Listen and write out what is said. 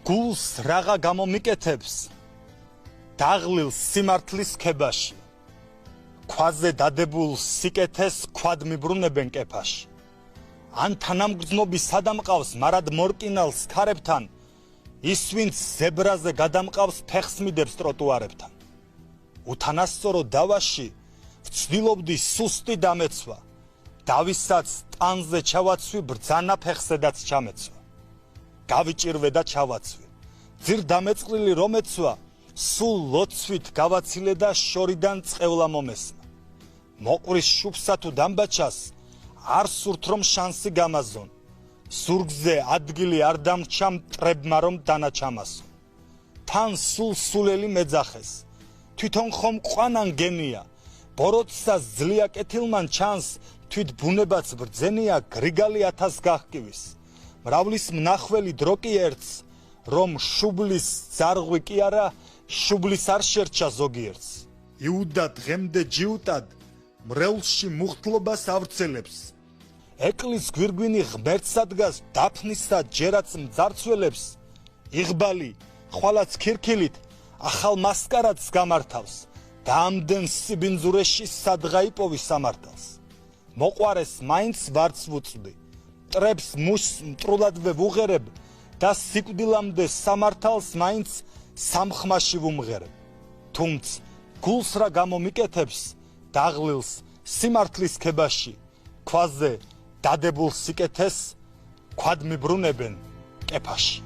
გულს რაღა გამომიკეთებს დაღლილს სიმართლის ქებაში ქვაზე დადებულ სიკეთეს ქვად მიბრუნებენ კეფაში ან თანამგრძნობის სადამყავს მარად მორკინალს ქარებთან ის ვინც ზებრაზე გადამყავს ფეხს მიდებს ტროტუარებთან უთანასწორო დავაში ვცდილობდი სუსტი დამეცვა დავისაც ტანზე ჩავაცვი ბრძანა ფეხზედაც ჩამეცვა გავიჭირვე და ჩავაცვი ძირ დამეწყლილი რომ ეცვა სულ ლოცვით გავაცილე და შორიდან წყევლა მომესმა მოყრის შუბსა თუ დამბაჩას არ სურთ რომ შანსი გამაზონ ზურგზე ადგილი არ დამრჩა მტრებმა რომ დანაჩამასო თან სულელი მეძახეს თვითონ ხომ ყვანან გენია ბოროტსა ძლია კეთილმან ჩანს თვით ბუნებაც ბრძენია გრიგალი 1000 გახკივის მრავლის მნახველი დრო კი ერთს რომ შუბლის ძარღვი კი არა შუბლის არ შერჩა ზოგიერთს იუდა დღემდე ჯიუტად მრევლში მუხტლობას ავრცელებს ეკლის გვირგვინი ღმერთსა დგას დაფნისა ჯერაც მძარცველებს იღბალი ხვალაც ქირქილით ახალ მასკარადს გამართავს და ამდენ სიბინძურეში სადღა იპოვი სამართალს მოყვარეს მაინც ვარც ვუწვდი მტრებს მუშს მტრულადვე ვუღერებ და სიკვდილამდე სამართალს მაინც სამხმაში ვუმღერებ თუმც გულს რა გამომიკეთებს დაღლილს სიმართლის ქებაში ქვაზე დადებულ სიკეთეს ქვად მიბრუნებენ კეფაში